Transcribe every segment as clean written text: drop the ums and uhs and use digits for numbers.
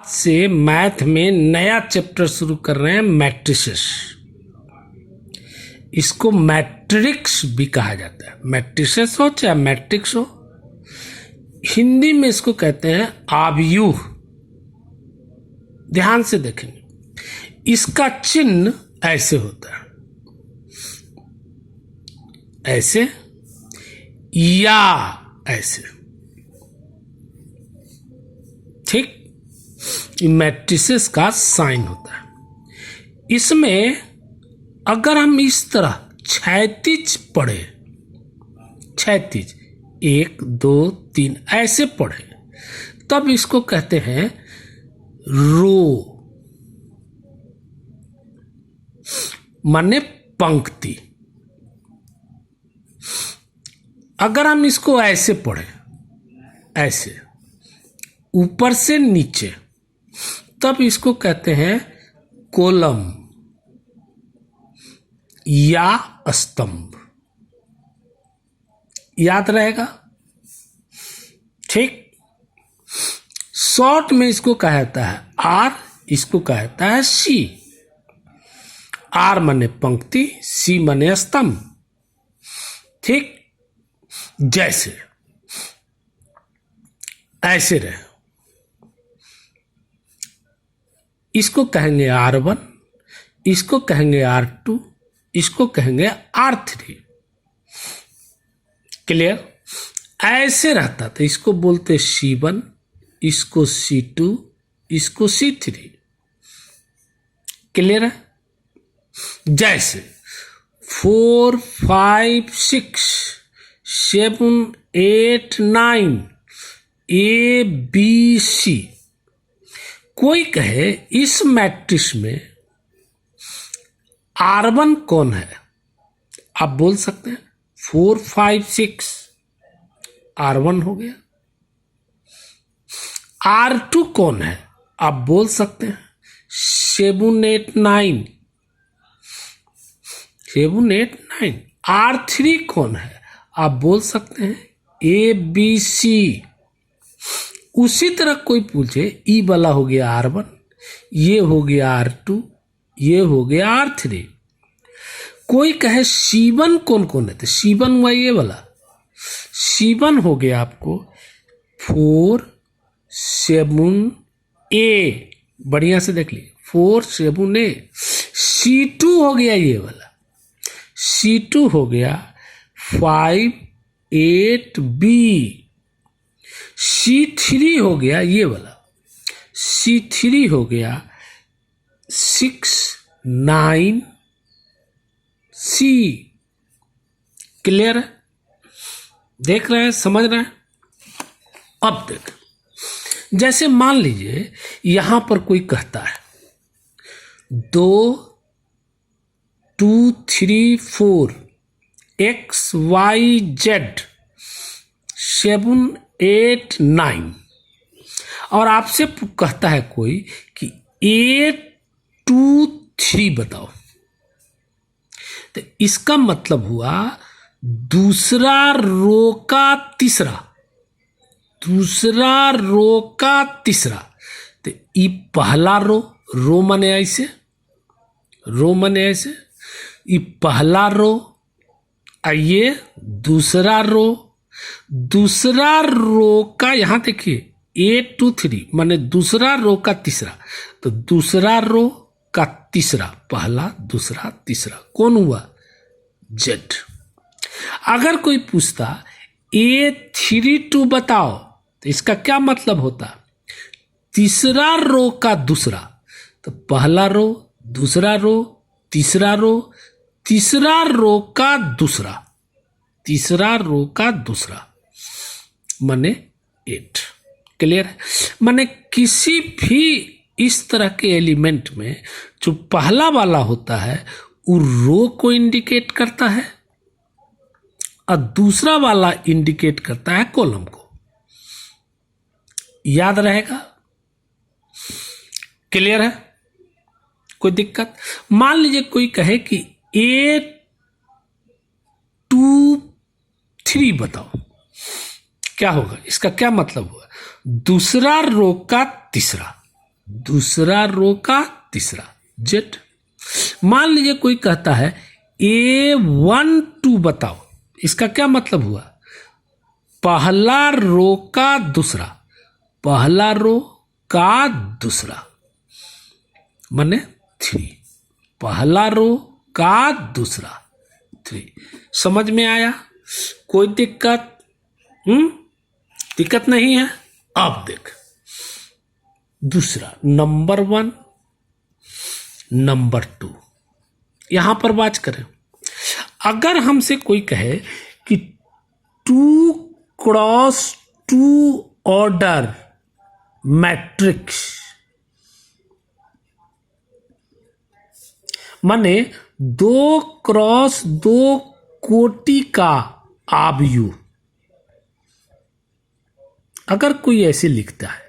से मैथ में नया चैप्टर शुरू कर रहे हैं, मैट्रिसेस। इसको मैट्रिक्स भी कहा जाता है। मैट्रिसेस हो चाहे मैट्रिक्स हो, हिंदी में इसको कहते हैं आव्यूह। ध्यान से देखेंगे, इसका चिन्ह ऐसे होता है, ऐसे या ऐसे, ठीक। मैट्रिसेस का साइन होता है। इसमें अगर हम इस तरह क्षैतिज पढ़े, क्षैतिज 1 2 3 ऐसे पढ़े, तब इसको कहते हैं रो, माने पंक्ति। अगर हम इसको ऐसे पढ़े, ऐसे ऊपर से नीचे, तब इसको कहते हैं कॉलम या स्तंभ। याद रहेगा, ठीक। शॉर्ट में इसको कहा जाता है आर, इसको कहा जाता है सी। आर माने पंक्ति, सी माने स्तंभ, ठीक। जैसे ऐसे रहे, इसको कहेंगे R1, इसको कहेंगे R2, इसको कहेंगे R3। क्लियर? ऐसे रहता था, इसको बोलते C1, इसको C2, इसको C3। क्लियर है? जैसे 4 5 6 7 8 9 A B C। कोई कहे इस मैट्रिक्स में R1 कौन है, आप बोल सकते हैं 4 5 6 R1 हो गया। R2 कौन है, आप बोल सकते हैं 7 8 9 7 8 9। R3 कौन है, आप बोल सकते हैं A B C। उसी तरह कोई पूछे ई वाला हो गया R1, ये हो गया R2, ये हो गया R3। कोई कहे C1 कौन कौन है, तो C1 हुआ ये वाला। C1 हो गया आपको 4 7 A, बढ़िया से देख लीजिए 4 7 A। C2 हो गया ये वाला, C2 हो गया 5 8 B। C3 हो गया ये वाला, C3 हो गया 6 9 C। क्लियर है? देख रहे हैं, समझ रहे हैं? अब देख, जैसे मान लीजिए यहां पर कोई कहता है 2 2 3 4 X Y Z 7 8 9, और आपसे कहता है कोई कि 8 2 3 बताओ, तो इसका मतलब हुआ दूसरा रो का तीसरा, दूसरा रो का तीसरा। तो ये पहला रो, रो माने ऐसे, रो माने ऐसे, ये पहला रो, आइए दूसरा रो, दूसरा रो का यहां देखिए 8 2 3 माने दूसरा रो का तीसरा। तो दूसरा रो का तीसरा, पहला दूसरा तीसरा कौन हुआ, जेड। अगर कोई पूछता A3 2 बताओ, तो इसका क्या मतलब होता, तीसरा रो का दूसरा। तो पहला रो, दूसरा रो, तीसरा रो, तीसरा रो का दूसरा, तीसरा रो का दूसरा, माने 8। क्लियर है? माने किसी भी इस तरह के एलिमेंट में जो पहला वाला होता है वो रो को इंडिकेट करता है, और दूसरा वाला इंडिकेट करता है कॉलम को। याद रहेगा? क्लियर है? कोई दिक्कत? मान लीजिए कोई कहे कि 8 2 3 बताओ, क्या होगा, इसका क्या मतलब हुआ, दूसरा रो का तीसरा, दूसरा रो का तीसरा जेड। मान लीजिए कोई कहता है A12 बताओ, इसका क्या मतलब हुआ? पहला रो का दूसरा, पहला रो का दूसरा माने 3, पहला रो का दूसरा 3। समझ में आया? कोई दिक्कत? दिक्कत नहीं है। अब देख दूसरा नंबर 1 नंबर 2, यहां पर बात करें। अगर हमसे कोई कहे कि 2 क्रॉस 2 ऑर्डर मैट्रिक्स, माने 2 क्रॉस 2 कोटि का आव्यूह, अगर कोई ऐसे लिखता है,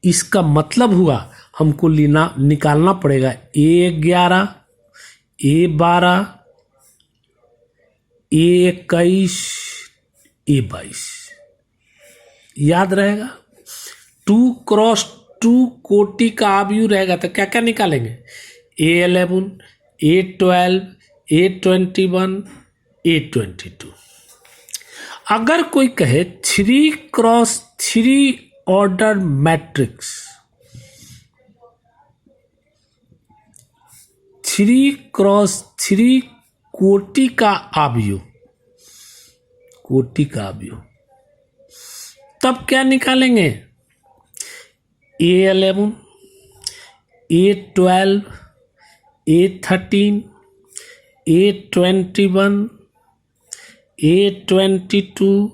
इसका मतलब हुआ हमको निकालना पड़ेगा A11, A12, A21, A22। याद रहेगा? 2 क्रॉस 2 कोटि का आव्यूह रहेगा तो क्या क्या निकालेंगे? A11, A12, A21, A22। अगर कोई कहे 3 क्रॉस 3 ऑर्डर मैट्रिक्स, 3 क्रॉस 3 कोटि का आव्यूह, कोटि का आव्यूह, तब क्या निकालेंगे? A11, A12, A13, A21, A22,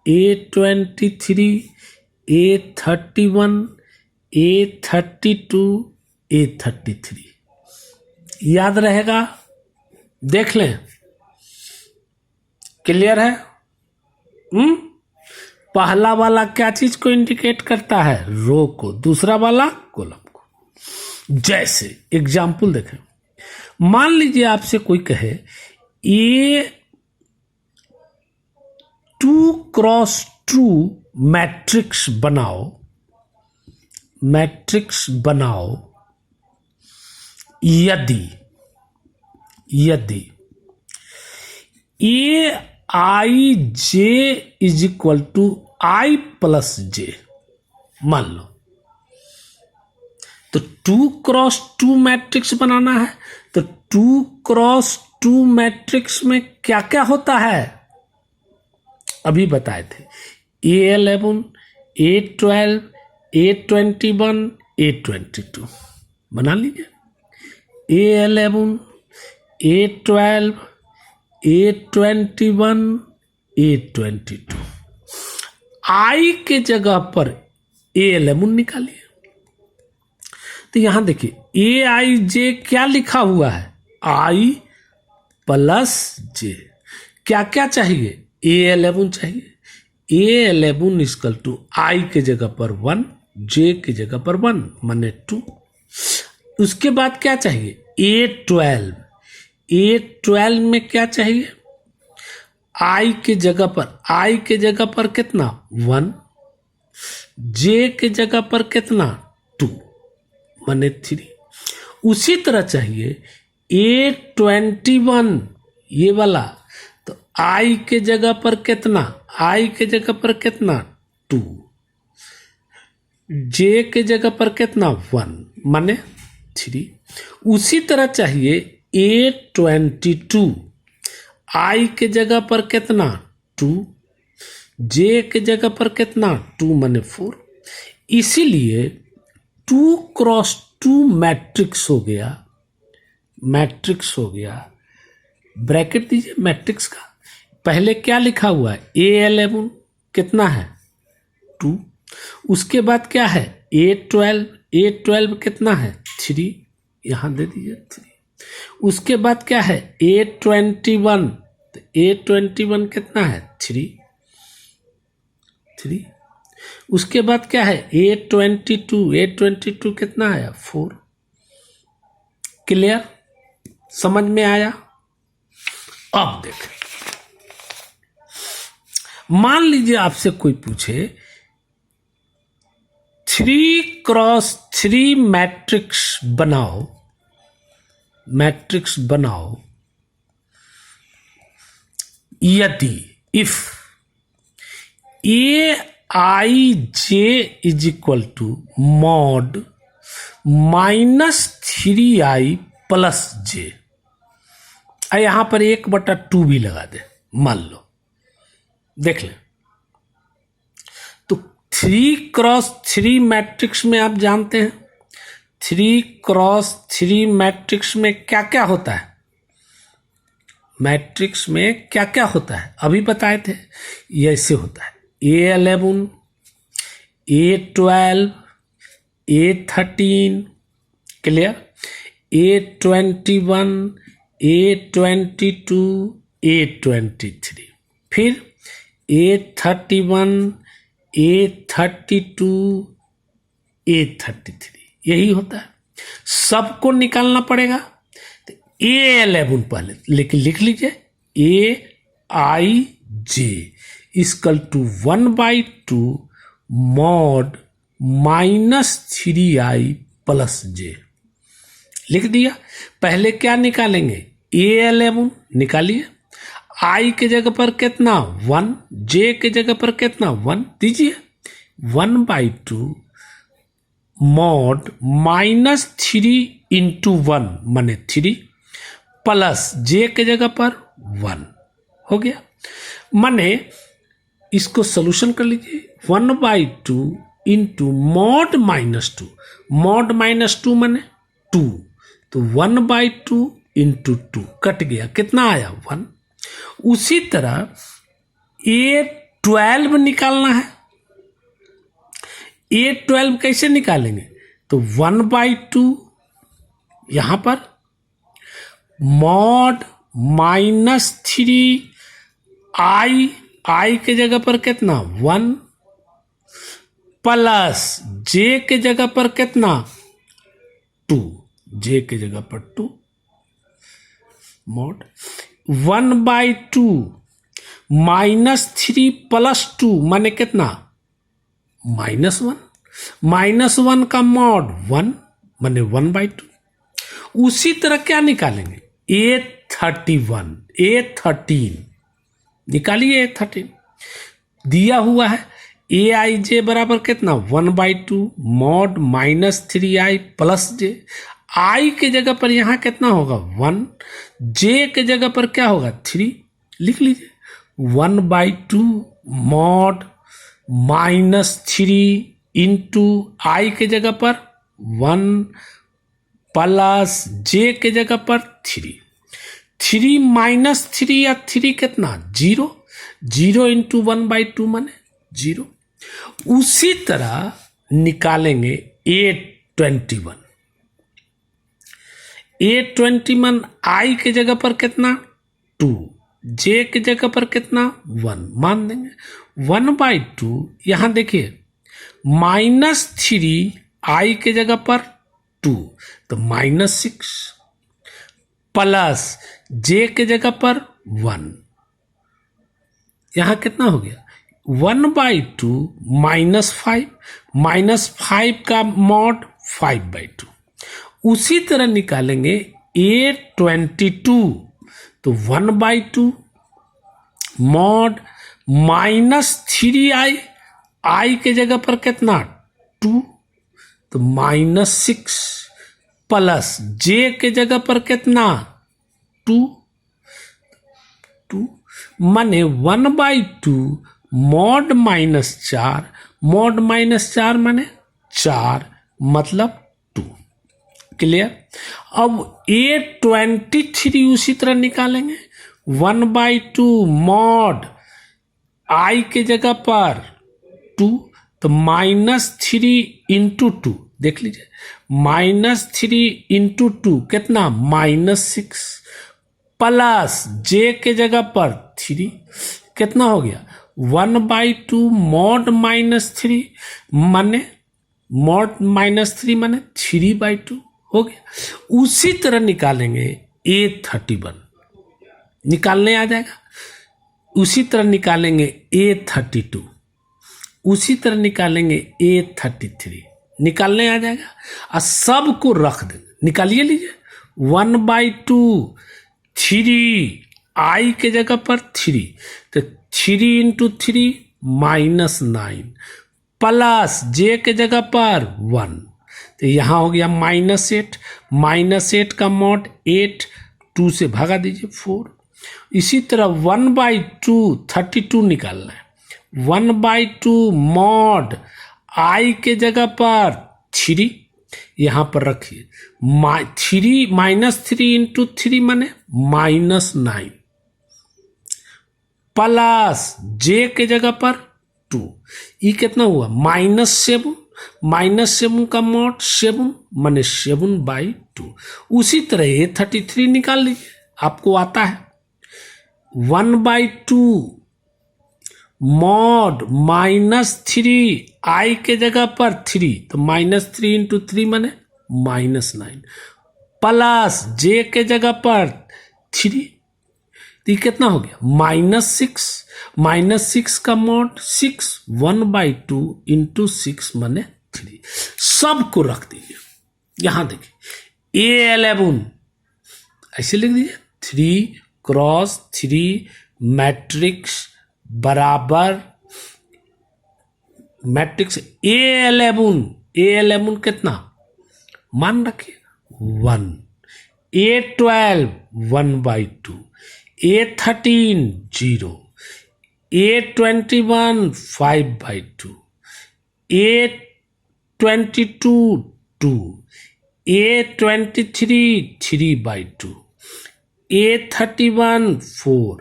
A23, A31, A32, A33। याद रहेगा? देख लें। क्लियर है? पहला वाला क्या चीज को इंडिकेट करता है? रो को। दूसरा वाला कॉलम को। जैसे एग्जाम्पल देखें, मान लीजिए आपसे कोई कहे A2 क्रॉस 2 मैट्रिक्स बनाओ, मैट्रिक्स बनाओ यदि Aij is equal to I plus J, मान लो। तो 2 क्रॉस 2 मैट्रिक्स बनाना है, तो 2 क्रॉस 2 मैट्रिक्स में क्या क्या होता है अभी बताए थे। A11, A12, A21, A22 बना लीजिए। A11, A12, A21, A22। I के जगह पर A11 निकालिए। तो यहां देखिए Aij क्या लिखा हुआ है? I plus J। क्या क्या चाहिए? A11 चाहिए। A11 इक्वल टू I के जगह पर 1, J के जगह पर 1 माने 2। उसके बाद क्या चाहिए? A12। A12 में क्या चाहिए? I के जगह पर कितना? 1। J के जगह पर कितना? 2 माने 3। उसी तरह चाहिए A21, ये वाला, तो I के जगह पर कितना? I के जगह पर कितना? 2। J के जगह पर कितना? 1 माने 3। उसी तरह चाहिए A22, I के जगह पर कितना? 2। J के जगह पर कितना? 2 माने 4। इसीलिए 2 क्रॉस 2 मैट्रिक्स हो गया, मैट्रिक्स हो गया। ब्रैकेट दीजिए मैट्रिक्स का। पहले क्या लिखा हुआ है? A11 कितना है? 2। उसके बाद क्या है? A12 कितना है? 3, यहां दे दीजिए 3। उसके बाद क्या है? A21, तो A21 कितना है? 3। उसके बाद क्या है? A22 कितना है? 4। क्लियर? समझ में आया? अब देख, मान लीजिए आपसे कोई पूछे 3x3 मैट्रिक्स बनाओ यदि if aij is equal to mod -3i plus J, यहां पर 1/2 भी लगा दे, मान लो, देख ले। तो 3x3 मैट्रिक्स में आप जानते हैं 3x3 मैट्रिक्स में क्या क्या होता है, मैट्रिक्स में क्या क्या होता है अभी बताए थे। ये ऐसे होता है A11 A12 A13, clear, A21 A22 A23, फिर A31 A32 A33, यही होता है। सबको निकालना पड़ेगा। तो A11 पहले लेकिन लिख लीजिए aij equal to 1/2 mod -3i plus J, लिख दिया। पहले क्या निकालेंगे A11 निकालिए, i के जगह पर कितना 1, j के जगह पर कितना 1 दीजिए, 1/2 मॉड -3 इंटू 1 माने 3 प्लस j के जगह पर 1 हो गया। माने इसको सोल्यूशन कर लीजिए 1/2 इंटू मॉड -2, मॉड -2 माने 2, तो 1/2 इंटू 2 कट गया, कितना आया 1। उसी तरह A12 निकालना है, A12 कैसे निकालेंगे, तो 1/2 यहां पर मॉड -3i, i के जगह पर कितना 1 प्लस j के जगह पर कितना 2, j के जगह पर 2 मॉड 1/2 -3 प्लस 2 माने कितना -1, -1 का मॉड 1 माने 1/2। उसी तरह क्या निकालेंगे A13 निकालिए। A13 दिया हुआ है aij बराबर कितना 1/2 mod -3i plus J, i के जगह पर यहां कितना होगा 1, j के जगह पर क्या होगा 3, लिख लीजिए 1/2 मॉड -3 इंटू i के जगह पर 1 प्लस j के जगह पर 3 -3 या 3 कितना 0, 0 इंटू 1/2 माने 0। उसी तरह निकालेंगे A21, i के जगह पर कितना 2, j के जगह पर कितना 1 मान देंगे 1/2। यहां देखिए -3i के जगह पर 2 तो -6 प्लस j के जगह पर 1, यहां कितना हो गया 1/2 -5 का मॉड 5/2। उसी तरह निकालेंगे A22 तो 1/2 मॉड -3i, i के जगह पर कितना 2 तो -6 प्लस j के जगह पर कितना 2 माने 1/2 मॉड -4, मॉड -4 माने 4 मतलब 2, क्लियर। अब A23 उसी तरह निकालेंगे 1/2 मॉड i के जगह पर 2 तो -3 इंटू 2 देख लीजिए -3 इंटू 2 कितना -6 प्लस j के जगह पर 3 कितना हो गया 1/2 मॉड -3 माने मॉड -3 माने 3/2 हो गया। उसी तरह निकालेंगे A31 निकालने आ जाएगा। उसी तरह निकालेंगे A32, उसी तरह निकालेंगे A33, निकालने आ जाएगा और सबको रख देंगे। निकालिए लीजिए 1/2 3 I के जगह पर 3, तो 3 × 3 -9 प्लस J के जगह पर 1, तो यहाँ हो गया -8, -8 का मॉड 8, 2 से भागा दीजिए 4। इसी तरह 1/2 32 निकालना है, 1/2 मॉड I के जगह पर 3, यहाँ पर रखिए 3 -3 × 3 माने -9 प्लस J के जगह पर 2, ये कितना हुआ -7, -7 का मॉड 7 माने 7/2। उसी तरह A33 निकाल लीजिए, आपको आता है 1/2 मॉड -3 I के जगह पर 3, तो -3 × 3 माने -9 प्लस J के जगह पर 3, तो ये कितना हो गया -6 का मॉड 6, 1/2 × 6 माने 3। सबको रख दीजिए। यहां देखिए A11 ऐसे लिख दीजिए 3 × 3 मैट्रिक्स बराबर मैट्रिक्स A11 कितना मान रखिए 1, A12 1/2, A13 0, A21 5/2, A22 2, A23 3/2, A31 4,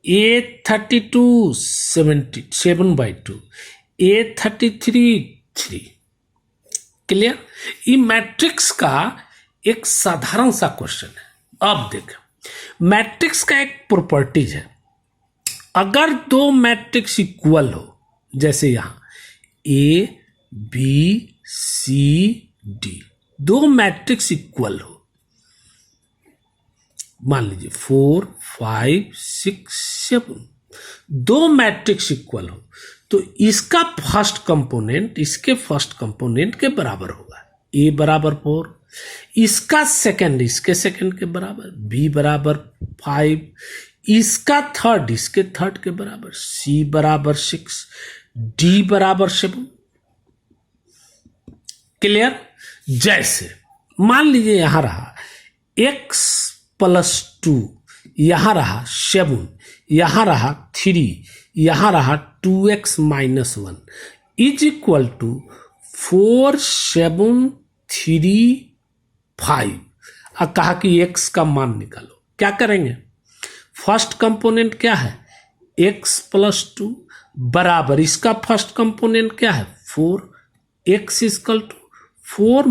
A32 7/2, A33 3। Clear? ये मैट्रिक्स का एक साधारण सा क्वेश्चन है। अब देखें मैट्रिक्स का एक प्रॉपर्टीज है, अगर दो मैट्रिक्स इक्वल हो, जैसे यहां A B C D, दो मैट्रिक्स इक्वल हो, मान लीजिए 4 5 6 7, दो मैट्रिक्स इक्वल हो, तो इसका फर्स्ट कंपोनेंट इसके फर्स्ट कंपोनेंट के बराबर होगा, A बराबर 4, इसका सेकंड इसके सेकंड के बराबर, B बराबर 5, इसका थर्ड इसके थर्ड के बराबर, C बराबर 6, D बराबर 7। क्लियर? जैसे मान लीजिए यहां रहा x + 2, यहां रहा 7, यहां रहा 3, यहां रहा 2x - 1 = 4 7 3 5। अब कहा कि x का मान निकालो, क्या करेंगे? फर्स्ट कंपोनेंट क्या है x + 2 बराबर, इसका फर्स्ट कंपोनेंट क्या है 4, x = 4 -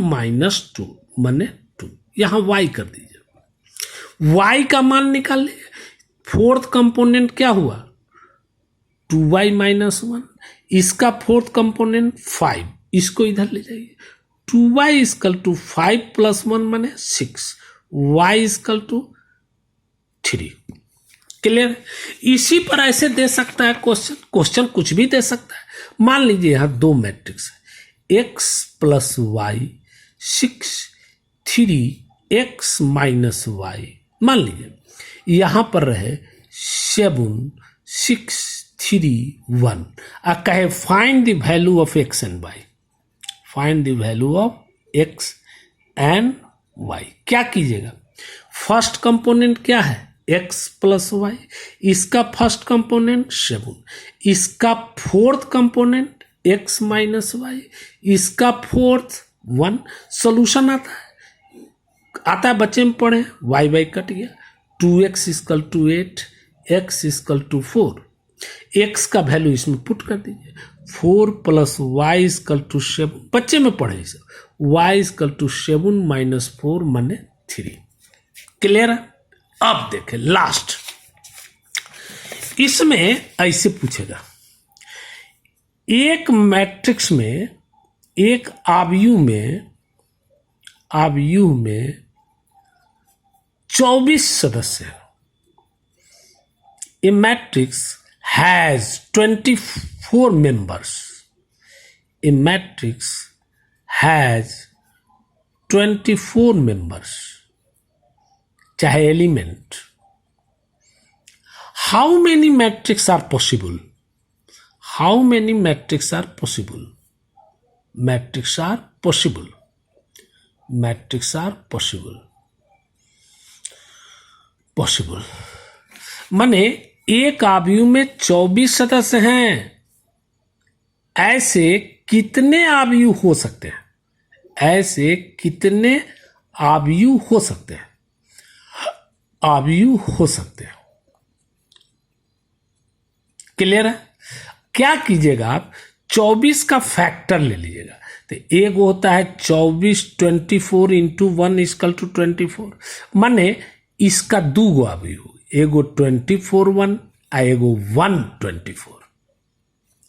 2 माने 2, यहां y कर दीजिए, y का मान निकाल लीजिए। फोर्थ कंपोनेंट क्या हुआ 2y - 1, इसका फोर्थ कंपोनेंट 5, इसको इधर ले जाइए, 2y = 5 + 1 माने 6, y = 3। क्लियर? इसी पर ऐसे दे सकता है क्वेश्चन कुछ भी दे सकता है। मान लीजिए यहां दो मैट्रिक्स है, x + y 6 3 x - y, मान लीजिए यहां पर रहे 7 6 3 1, और कहे find the value of x and y, find the value of x and y। क्या कीजिएगा? फर्स्ट कंपोनेंट क्या है x + y, इसका फर्स्ट कंपोनेंट 7, इसका फोर्थ कंपोनेंट x - y, इसका फोर्थ 1। सॉल्यूशन आता है बच्चे में पढ़े, y कट गया, 2x = 8, x = 4, x का वैल्यू इसमें पुट कर दीजिए, 4 + y = 7, बच्चे में पढ़े इसे, y = 7 - 4 माने 3। क्लियर है? अब देखें लास्ट, इसमें ऐसे पूछेगा, एक मैट्रिक्स में एक आव्यूह में 24 सदस्य है। A matrix has 24 members. A matrix has 24 members, चाहे element. How many matrices are possible? How many matrices are possible? Matrices are possible. Matrices are possible. Possible. माने एक आव्यूह में 24 सदस्य हैं. ऐसे कितने आव्यूह हो सकते हैं? ऐसे कितने आव्यूह हो सकते हैं? आव्यूह हो सकते हैं. क्लियर है? क्या कीजिएगा आप, 24 का फैक्टर ले लीजिएगा. तो एक होता है 24, 24 इंटू 1 इक्वल टू 24. माने इसका दो गो आव्यूह, एगो 24 1 आ एगो 1 24,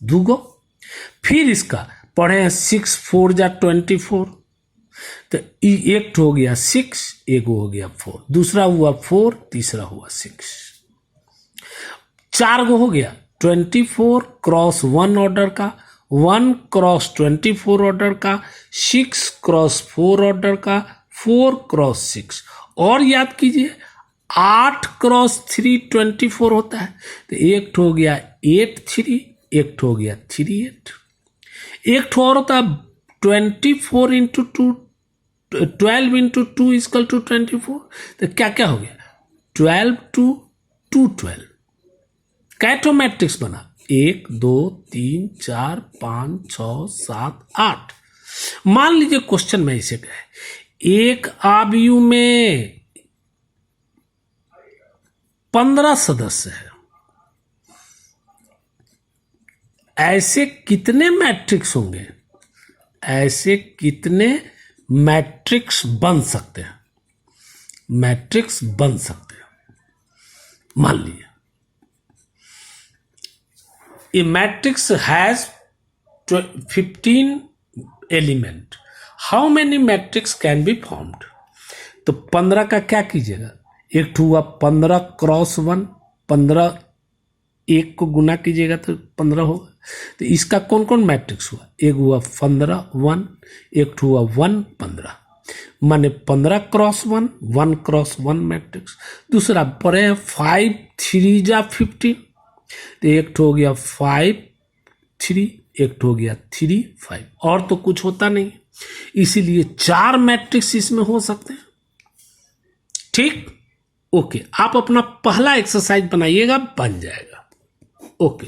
दूगो. फिर इसका पढ़े हैं 6 4 जा 24, तो एक हो गया 6, एक हो गया 4, दूसरा हुआ 4, तीसरा हुआ 6, 4 गो हो गया 24 क्रॉस 1 ऑर्डर का, 1 क्रॉस 24 ऑर्डर का, 6 क्रॉस 4 ऑर्डर का, 4 क्रॉस 6. और याद कीजिए 8 क्रॉस 3 24 होता है. तो एक हो गया 8 3, एक हो गया 3 8. एक और होता है 24 इंटू 2, 12 इंटू 2 इक्वल टू 24. तो क्या क्या हो गया, 12 2 2 12. कैटो मैट्रिक्स बना 1 2 3 4 5 6 7 8. मान लीजिए क्वेश्चन में इसे कहे एक आव्यूह में 15 सदस्य है. ऐसे कितने मैट्रिक्स होंगे? ऐसे कितने मैट्रिक्स बन सकते हैं? मैट्रिक्स बन सकते हैं. मान लीजिए a matrix has 15 element. How many matrix can be formed? तो 15 का क्या कीजिएगा, एक हुआ 15 क्रॉस 1, 15 एक को गुना कीजिएगा तो 15 होगा. तो इसका कौन कौन मैट्रिक्स हुआ, एक हुआ 15 1, एक हुआ 1 15, माने 15 क्रॉस 1, 1 क्रॉस 1 मैट्रिक्स. दूसरा पढ़े 5 3 जा 15, तो एक हो गया 5 3, एक हो गया 3 5. और तो कुछ होता नहीं, इसीलिए 4 मैट्रिक्स इसमें हो सकते हैं. ठीक, ओके. आप अपना पहला एक्सरसाइज बनाइएगा, बन जाएगा. ओके.